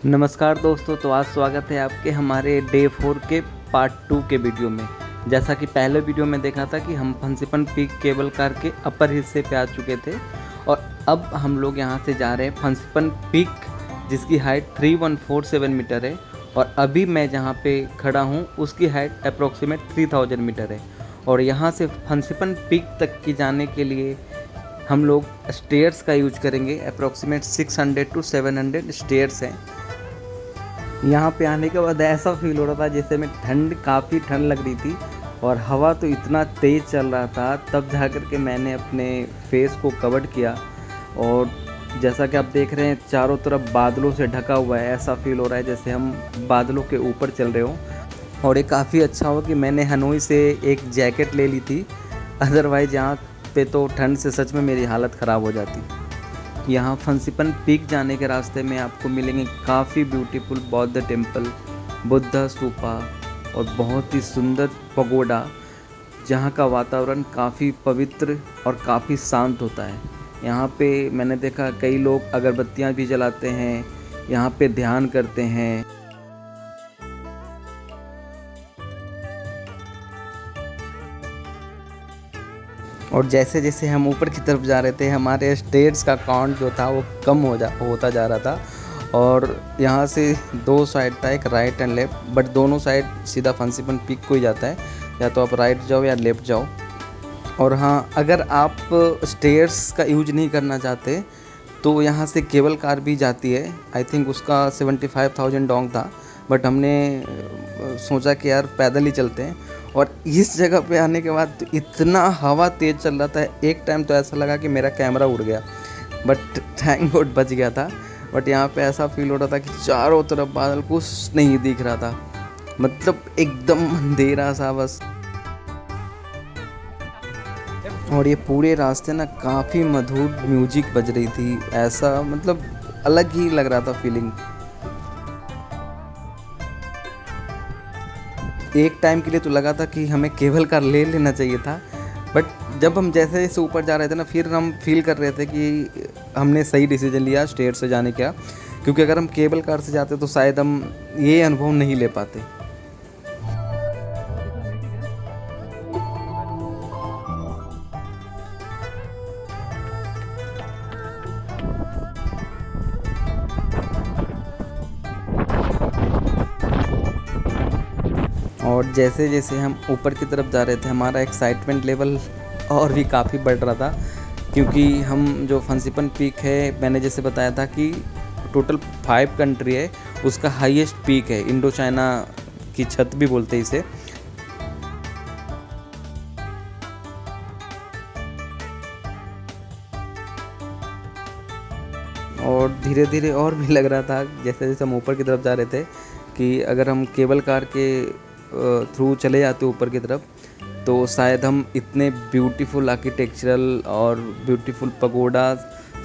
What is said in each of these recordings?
नमस्कार दोस्तों, तो आज स्वागत है आपके हमारे डे 4 के पार्ट 2 के वीडियो में। जैसा कि पहले वीडियो में देखा था कि हम फंसिपन पीक केबल कार के अपर हिस्से पे आ चुके थे और अब हम लोग यहाँ से जा रहे हैं फंसिपन पीक, जिसकी हाइट 3147 मीटर है और अभी मैं जहाँ पे खड़ा हूँ उसकी हाइट अप्रोक्सीमेट 3000 मीटर है। और यहाँ से फंसिपन पीक तक की जाने के लिए हम लोग स्टेयर्स का यूज करेंगे। अप्रोक्सीमेट 600 to 700 स्टेयर्स हैं। यहाँ पे आने के बाद ऐसा फील हो रहा था जैसे मैं काफ़ी ठंड लग रही थी और हवा तो इतना तेज़ चल रहा था। तब जा कर के मैंने अपने फेस को कवर किया और जैसा कि आप देख रहे हैं चारों तरफ बादलों से ढका हुआ है। ऐसा फील हो रहा है जैसे हम बादलों के ऊपर चल रहे हो। और ये काफ़ी अच्छा हुआ कि मैंने हनोई से एक जैकेट ले ली थी, अदरवाइज़ यहाँ पे तो ठंड से सच में मेरी हालत ख़राब हो जाती। यहाँ फंसिपन पीक जाने के रास्ते में आपको मिलेंगे काफ़ी ब्यूटीफुल बौद्ध टेम्पल, बुद्धा स्तूपा और बहुत ही सुंदर पगोडा, जहाँ का वातावरण काफ़ी पवित्र और काफ़ी शांत होता है। यहाँ पे मैंने देखा कई लोग अगरबत्तियाँ भी जलाते हैं, यहाँ पे ध्यान करते हैं। और जैसे जैसे हम ऊपर की तरफ जा रहे थे हमारे स्टेयर्स का काउंट जो था वो कम होता जा रहा था। और यहाँ से दो साइड था, एक राइट एंड लेफ़्ट, बट दोनों साइड सीधा फंसिपन पीक को ही जाता है, या तो आप राइट जाओ या लेफ़्ट जाओ। और हाँ, अगर आप स्टेयर्स का यूज नहीं करना चाहते तो यहाँ से केबल कार भी जाती है। आई थिंक उसका 75,000 डोंग था, बट हमने सोचा कि यार पैदल ही चलते हैं। और इस जगह पे आने के बाद तो इतना हवा तेज़ चल रहा था, एक टाइम तो ऐसा लगा कि मेरा कैमरा उड़ गया, बट थैंक गॉड बच गया था। बट यहाँ पे ऐसा फील हो रहा था कि चारों तरफ बादल, कुछ नहीं दिख रहा था, मतलब एकदम अंधेरा सा बस। और ये पूरे रास्ते ना काफ़ी मधुर म्यूजिक बज रही थी, ऐसा मतलब अलग ही लग रहा था फीलिंग। एक टाइम के लिए तो लगा था कि हमें केबल कार ले लेना चाहिए था, बट जब हम जैसे जैसे ऊपर जा रहे थे ना, फिर हम फील कर रहे थे कि हमने सही डिसीजन लिया स्टेट से जाने का, क्योंकि अगर हम केबल कार से जाते तो शायद हम ये अनुभव नहीं ले पाते। और जैसे जैसे हम ऊपर की तरफ जा रहे थे हमारा एक्साइटमेंट लेवल और भी काफ़ी बढ़ रहा था, क्योंकि हम जो फंसिपन पीक है, मैंने जैसे बताया था कि टोटल 5 कंट्री है, उसका हाईएस्ट पीक है। इंडो चाइना की छत भी बोलते हैं इसे। और धीरे धीरे और भी लग रहा था जैसे जैसे हम ऊपर की तरफ जा रहे थे कि अगर हम केबल कार के थ्रू चले जाते ऊपर की तरफ तो शायद हम इतने ब्यूटीफुल आर्किटेक्चरल और ब्यूटीफुल पगोडा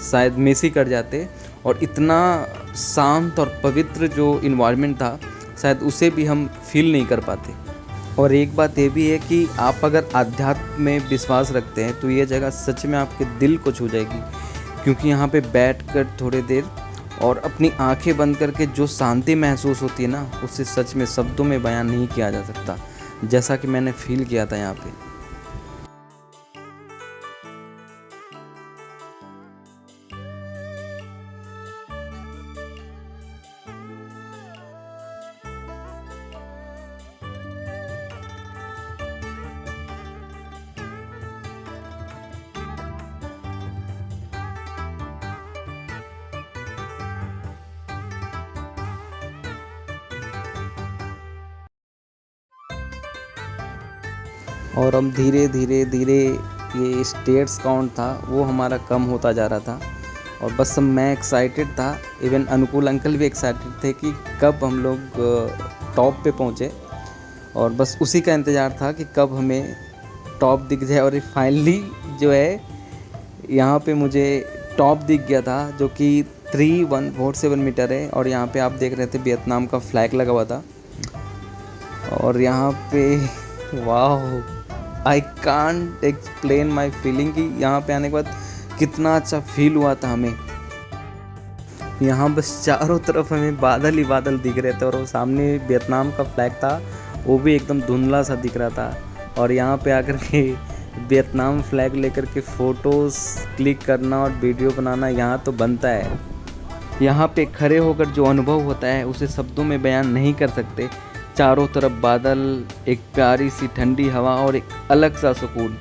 शायद मिस ही कर जाते, और इतना शांत और पवित्र जो इन्वायरमेंट था शायद उसे भी हम फील नहीं कर पाते। और एक बात ये भी है कि आप अगर आध्यात्म में विश्वास रखते हैं तो ये जगह सच में आपके दिल को छू जाएगी, क्योंकि यहाँ पे बैठकर थोड़ी देर और अपनी आंखें बंद करके जो शांति महसूस होती है ना, उसे सच में शब्दों में बयान नहीं किया जा सकता, जैसा कि मैंने फील किया था यहाँ पे। और हम धीरे धीरे धीरे ये स्टेयर्स काउंट था वो हमारा कम होता जा रहा था, और बस मैं एक्साइटेड था, इवन अनुकूल अंकल भी एक्साइटेड थे कि कब हम लोग टॉप पे पहुँचे, और बस उसी का इंतज़ार था कि कब हमें टॉप दिख जाए। और फाइनली जो है यहाँ पे मुझे टॉप दिख गया था, जो कि 3147 मीटर है। और यहाँ पे आप देख रहे थे वियतनाम का फ्लैग लगा हुआ था। और यहाँ पे वाह, I can't explain my feeling कि यहाँ पे आने के बाद कितना अच्छा फील हुआ था हमें। यहाँ बस चारों तरफ हमें बादल ही बादल दिख रहे थे और वो सामने वियतनाम का फ्लैग था, वो भी एकदम धुंधला सा दिख रहा था। और यहाँ पे आकर के वियतनाम फ्लैग लेकर के फ़ोटोज़ क्लिक करना और वीडियो बनाना यहाँ तो बनता है। यहाँ पे खड़े होकर जो अनुभव होता है उसे शब्दों में बयान नहीं कर सकते। चारों तरफ बादल, एक प्यारी सी ठंडी हवा और एक अलग सा सुकून,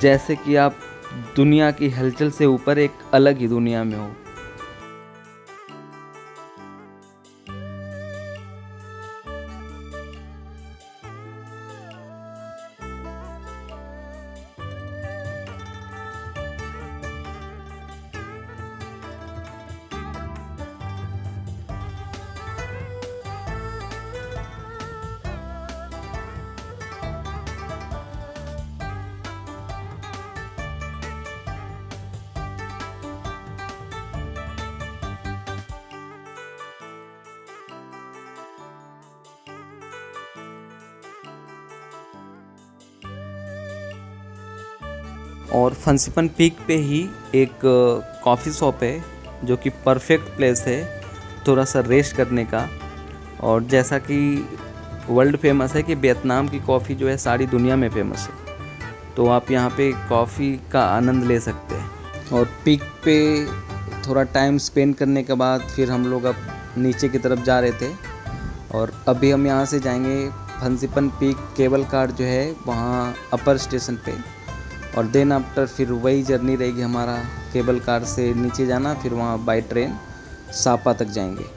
जैसे कि आप दुनिया की हलचल से ऊपर एक अलग ही दुनिया में हो। और फंसिपन पीक पे ही एक कॉफ़ी शॉप है जो कि परफेक्ट प्लेस है थोड़ा सा रेस्ट करने का। और जैसा कि वर्ल्ड फेमस है कि वियतनाम की कॉफ़ी जो है सारी दुनिया में फेमस है, तो आप यहाँ पे कॉफ़ी का आनंद ले सकते हैं। और पीक पे थोड़ा टाइम स्पेंड करने के बाद फिर हम लोग अब नीचे की तरफ जा रहे थे। और अभी हम यहाँ से जाएंगे फंसिपन पीक केबल कार जो है वहाँ अपर स्टेशन पे। और देन आफ्टर फिर वही जर्नी रहेगी हमारा केबल कार से नीचे जाना, फिर वहाँ बाय ट्रेन सापा तक जाएंगे।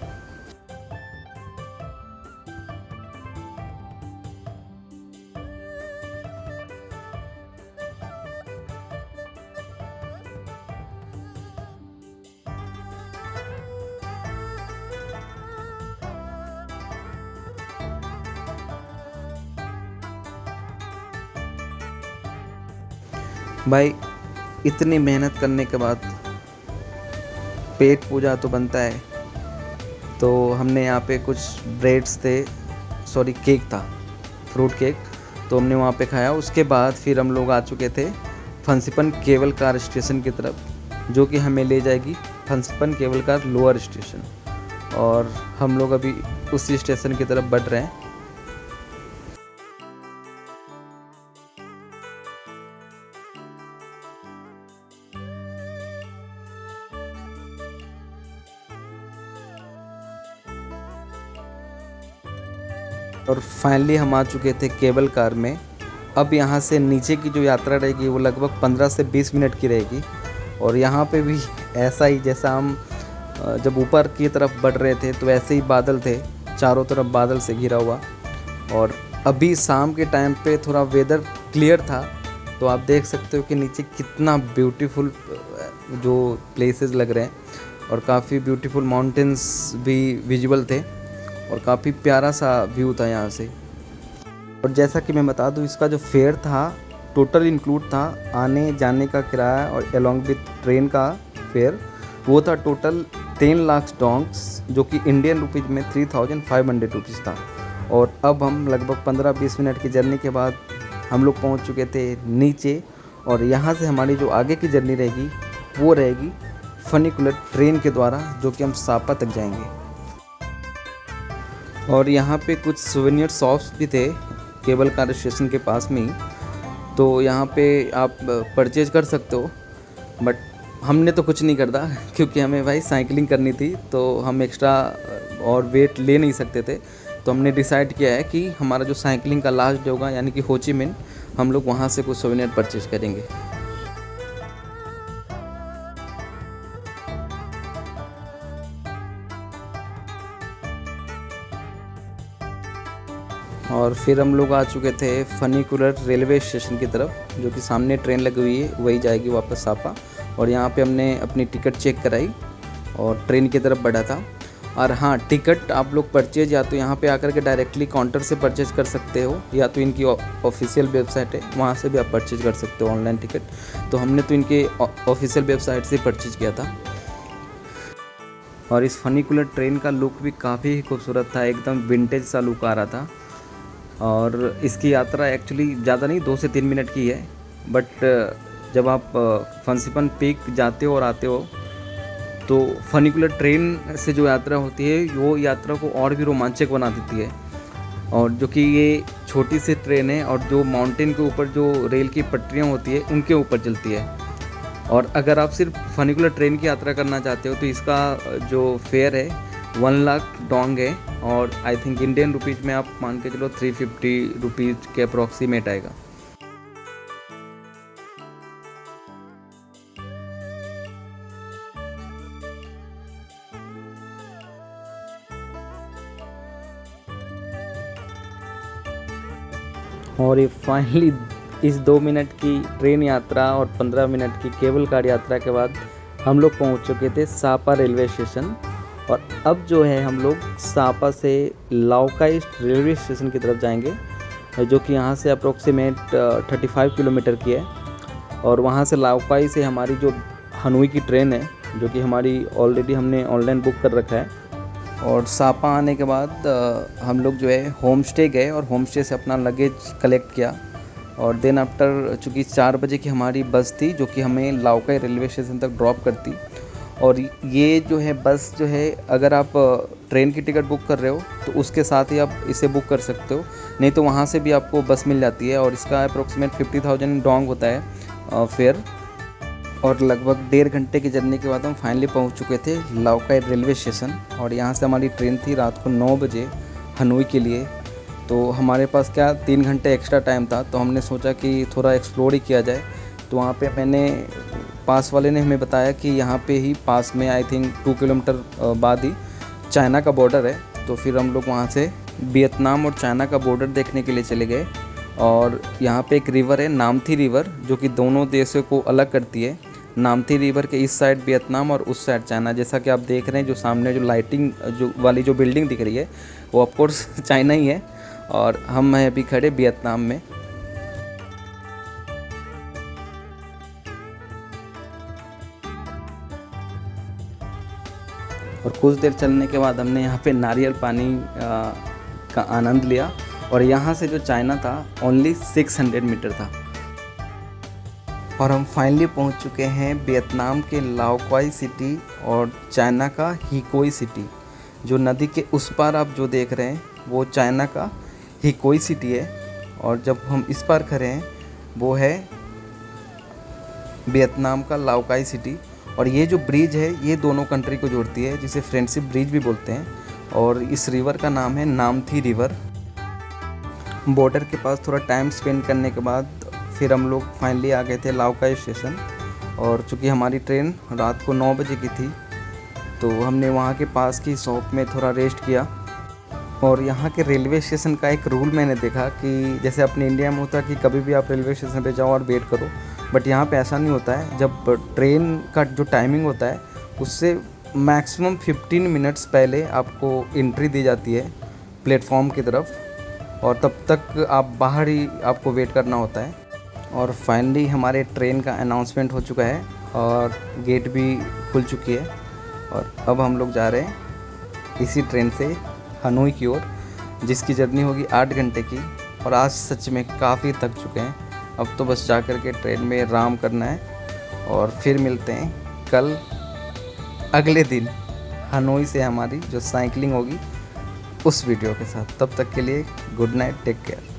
भाई इतनी मेहनत करने के बाद पेट पूजा तो बनता है, तो हमने यहाँ पे कुछ ब्रेड्स थे, सॉरी केक था, फ्रूट केक, तो हमने वहाँ पे खाया। उसके बाद फिर हम लोग आ चुके थे फंसिपन केबल कार स्टेशन की तरफ, जो कि हमें ले जाएगी फंसिपन केबल कार लोअर स्टेशन। और हम लोग अभी उसी स्टेशन की तरफ बढ़ रहे हैं। और फाइनली हम आ चुके थे केबल कार में। अब यहाँ से नीचे की जो यात्रा रहेगी वो लगभग 15 से 20 मिनट की रहेगी। और यहाँ पे भी ऐसा ही जैसा हम जब ऊपर की तरफ बढ़ रहे थे तो ऐसे ही बादल थे, चारों तरफ बादल से घिरा हुआ। और अभी शाम के टाइम पे थोड़ा वेदर क्लियर था, तो आप देख सकते हो कि नीचे कितना ब्यूटीफुल जो प्लेसेस लग रहे हैं और काफ़ी ब्यूटीफुल माउंटेन्स भी विजिबल थे और काफ़ी प्यारा सा व्यू था यहाँ से। और जैसा कि मैं बता दूँ, इसका जो फेयर था टोटल इंक्लूड था आने जाने का किराया और अलॉन्ग विथ ट्रेन का फेयर, वो था टोटल 10 लाख डोंग्स, जो कि इंडियन रुपीज़ में 3500 रुपीज़ था। और अब हम लगभग 15-20 मिनट की जर्नी के बाद हम लोग पहुँच चुके थे नीचे। और यहाँ से हमारी जो आगे की जर्नी रहेगी वो रहेगी फनिकुलर ट्रेन के द्वारा, जो कि हम सापा तक जाएंगे। और यहाँ पे कुछ सुवेनियर शॉप्स भी थे केबल कार स्टेशन के पास में ही, तो यहाँ पे आप परचेज कर सकते हो। बट हमने तो कुछ नहीं करता क्योंकि हमें भाई साइकिलिंग करनी थी, तो हम एक्स्ट्रा और वेट ले नहीं सकते थे। तो हमने डिसाइड किया है कि हमारा जो साइकिलिंग का लास्ट डे होगा यानी कि हो ची मिन, हम लोग वहाँ से कुछ सुवेनियर परचेज करेंगे। और फिर हम लोग आ चुके थे फनिकुलर रेलवे स्टेशन की तरफ, जो कि सामने ट्रेन लगी हुई है, वही जाएगी वापस सापा। और यहाँ पे हमने अपनी टिकट चेक कराई और ट्रेन की तरफ बढ़ा था। और हाँ, टिकट आप लोग परचेज या तो यहाँ पे आकर के डायरेक्टली काउंटर से परचेज कर सकते हो, या तो इनकी ऑफिशियल वेबसाइट है वहाँ से भी आप परचेज कर सकते हो ऑनलाइन टिकट। तो हमने तो इनके ऑफिशियल वेबसाइट से परचेज किया था। और इस फनिकुलर ट्रेन का लुक भी काफ़ी खूबसूरत था, एकदम विंटेज सा लुक आ रहा था। और इसकी यात्रा एक्चुअली ज़्यादा नहीं, 2 से 3 मिनट की है। बट जब आप फंसिपन पीक जाते हो और आते हो तो फनिकुलर ट्रेन से जो यात्रा होती है वो यात्रा को और भी रोमांचक बना देती है। और जो कि ये छोटी सी ट्रेन है और जो माउंटेन के ऊपर जो रेल की पटरियाँ होती है उनके ऊपर चलती है। और अगर आप सिर्फ फनिकुलर ट्रेन की यात्रा करना चाहते हो तो इसका जो फेयर है 1 लाख डोंग है, और आई थिंक इंडियन रुपीज़ में आप मान के चलो 350 रुपीज़ के अप्रॉक्सीमेट आएगा। और ये फाइनली इस 2 मिनट की ट्रेन यात्रा और 15 मिनट की केबल कार यात्रा के बाद हम लोग पहुंच चुके थे सापा रेलवे स्टेशन। और अब जो है हम लोग सापा से लाओकाई रेलवे स्टेशन की तरफ जाएंगे, जो कि यहाँ से अप्रोक्सीमेट 35 किलोमीटर की है। और वहाँ से लाओकाई से हमारी जो हनोई की ट्रेन है, जो कि हमारी ऑलरेडी हमने ऑनलाइन बुक कर रखा है। और सापा आने के बाद हम लोग जो है होम स्टे गए और होम स्टे से अपना लगेज कलेक्ट किया। और देन आफ्टर चूँकि 4 बजे की हमारी बस थी जो कि हमें लाओकाई रेलवे स्टेशन तक ड्रॉप करती। और ये जो है बस जो है, अगर आप ट्रेन की टिकट बुक कर रहे हो तो उसके साथ ही आप इसे बुक कर सकते हो, नहीं तो वहाँ से भी आपको बस मिल जाती है। और इसका अप्रोक्सीमेट 50,000 डोंग होता है फेयर। और लगभग 1.5 घंटे की जर्नी के बाद हम फाइनली पहुंच चुके थे लाओकाई रेलवे स्टेशन। और यहाँ से हमारी ट्रेन थी रात को 9 बजे हनोई के लिए। तो हमारे पास क्या 3 घंटे एक्स्ट्रा टाइम था, तो हमने सोचा कि थोड़ा एक्सप्लोर ही किया जाए। तो वहाँ पे मैंने पास वाले ने हमें बताया कि यहाँ पे ही पास में आई थिंक 2 किलोमीटर बाद ही चाइना का बॉर्डर है। तो फिर हम लोग वहाँ से वियतनाम और चाइना का बॉर्डर देखने के लिए चले गए। और यहाँ पे एक रिवर है नामथी रिवर, जो कि दोनों देशों को अलग करती है। नामथी रिवर के इस साइड वियतनाम और उस साइड चाइना। जैसा कि आप देख रहे हैं जो सामने जो लाइटिंग जो बिल्डिंग दिख रही है वो ऑफकोर्स चाइना ही है, और हम हैं अभी खड़े वियतनाम में। और कुछ देर चलने के बाद हमने यहाँ पे नारियल पानी का आनंद लिया। और यहाँ से जो चाइना था ओनली 600 मीटर था। और हम फाइनली पहुँच चुके हैं वियतनाम के लाओकाई सिटी और चाइना का हिकोई सिटी। जो नदी के उस पार आप जो देख रहे हैं वो चाइना का हिकोई सिटी है, और जब हम इस पार खड़े हैं वो है वियतनाम का लाओकाई सिटी। और ये जो ब्रिज है ये दोनों कंट्री को जोड़ती है, जिसे फ्रेंडशिप ब्रिज भी बोलते हैं। और इस रिवर का नाम है नामथी रिवर। बॉर्डर के पास थोड़ा टाइम स्पेंड करने के बाद फिर हम लोग फाइनली आ गए थे लाओकाई स्टेशन। और चूँकि हमारी ट्रेन रात को 9 बजे की थी तो हमने वहाँ के पास की शॉप में थोड़ा रेस्ट किया। और यहाँ के रेलवे स्टेशन का एक रूल मैंने देखा कि जैसे अपने इंडिया में होता है कि कभी भी आप रेलवे स्टेशन पे जाओ और वेट करो, बट यहाँ पे ऐसा नहीं होता है। जब ट्रेन का जो टाइमिंग होता है उससे मैक्सिमम 15 मिनट्स पहले आपको एंट्री दी जाती है प्लेटफॉर्म की तरफ, और तब तक आप बाहर ही आपको वेट करना होता है। और फाइनली हमारे ट्रेन का अनाउंसमेंट हो चुका है और गेट भी खुल चुकी है। और अब हम लोग जा रहे हैं इसी ट्रेन से हनोई की ओर, जिसकी जर्नी होगी 8 घंटे की। और आज सच में काफ़ी थक चुके हैं, अब तो बस जा कर के ट्रेन में आराम करना है। और फिर मिलते हैं कल अगले दिन हनोई से हमारी जो साइकिलिंग होगी उस वीडियो के साथ। तब तक के लिए गुड नाइट, टेक केयर।